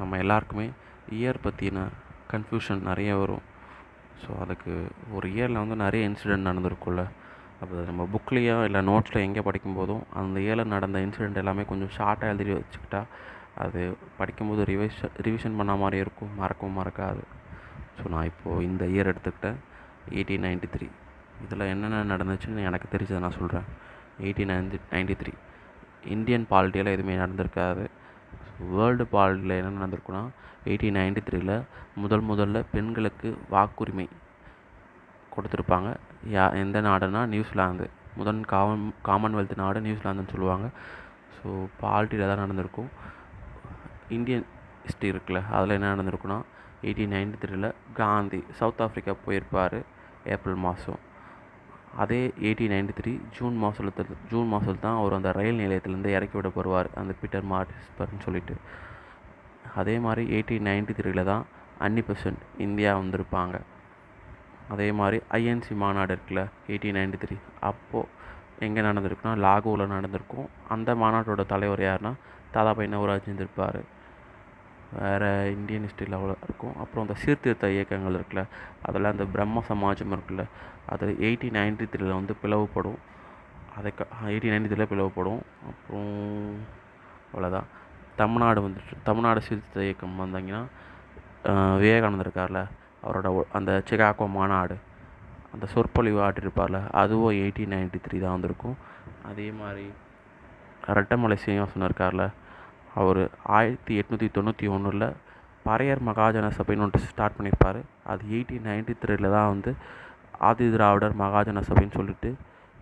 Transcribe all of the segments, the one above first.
நம்ம எல்லாருக்குமே இயர் பற்றின கன்ஃபியூஷன் நிறைய வரும். ஸோ அதுக்கு ஒரு இயரில் வந்து நிறைய இன்சிடெண்ட் நடந்திருக்கும்ல. அப்போ நம்ம புக்லேயோ இல்லை நோட்ஸில் எங்கே படிக்கும்போதும் அந்த இயரில் நடந்த இன்சிடெண்ட் எல்லாமே கொஞ்சம் ஷார்ட்டாக எழுதி வச்சுக்கிட்டா அது படிக்கும்போது ரிவிஷன் பண்ண மாதிரி இருக்கும், மறக்கவும் மறக்காது. ஸோ நான் இப்போது இந்த இயர் எடுத்துக்கிட்டேன் 1893. இதில் என்னென்ன நடந்துச்சுன்னு எனக்கு தெரிஞ்சதை நான் சொல்கிறேன். 1893 இந்தியன் பாலிட்டியில் எதுவுமே நடந்திருக்காது. வேர்ல்டு பாலிட்டியில் என்ன நடந்திருக்குன்னா 1893 முதல்ல பெண்களுக்கு வாக்குரிமை கொடுத்துருப்பாங்க. எந்த நாடுனா நியூசிலாந்து. காமன்வெல்த் நாடு நியூசிலாந்துன்னு சொல்லுவாங்க. ஸோ பாலிட்டியில் தான் நடந்திருக்கும். இந்தியன் ஹிஸ்ட்ரி இருக்குல்ல, அதில் என்ன நடந்திருக்குன்னா 1893 காந்தி சவுத் ஆஃப்ரிக்கா போயிருப்பார் ஏப்ரல் மாதம். அதே 1893 ஜூன் மாதத்தில் தான் அவர் அந்த ரயில் நிலையத்திலேருந்து இறக்கி விடப்படுவார், அந்த பீட்டர் மார்டிஸ்பர்ன்னு சொல்லிட்டு. அதே மாதிரி 1893 தான் அன்னி பெசன்ட் இந்தியா வந்திருப்பாங்க. அதே மாதிரி ஐஎன்சி மாநாடு இருக்குல்ல 1893, அப்போது எங்கே நடந்திருக்குன்னா லாகூரில் நடந்திருக்கும். அந்த மாநாட்டோட தலைவர் யாருன்னா தாதாபாய் நவரோஜி இருந்திருப்பார். வேறு இந்தியன் ஹிஸ்ட்ரியில் அவ்வளோ இருக்கும். அப்புறம் அந்த சீர்திருத்த இயக்கங்கள் இருக்குல்ல, அதில் அந்த பிரம்ம சமாஜம் இருக்குல்ல, அது 1893 வந்து பிளவுபடும். 1893 பிளவுபடும். அப்புறம் அவ்வளோதான். தமிழ்நாடு சீர்திருத்த இயக்கம் வந்தாங்கன்னா விவேகானந்தர் இருக்கார்ல, அவரோட அந்த சிகாகோ மாநாடு, அந்த சொற்பொழிவு ஆட்டிருப்பார்ல, அதுவும் 1893 தான் வந்திருக்கும். அதே மாதிரி ரெட்டமலை சீனிவாசன் இருக்கார்ல, அவர் 1891 பறையர் மகாஜன சபைன்னு ஒன்று ஸ்டார்ட் பண்ணியிருப்பார். அது 1893 தான் வந்து ஆதி திராவிடர் மகாஜன சபைன்னு சொல்லிட்டு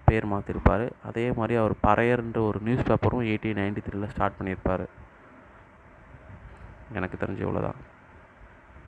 பேர் மாற்றிருப்பார். அதே மாதிரி அவர் பறையர்ன்ற ஒரு நியூஸ் பேப்பரும் 1893 ஸ்டார்ட் பண்ணியிருப்பார். எனக்கு தெரிஞ்ச இவ்வளோதான்.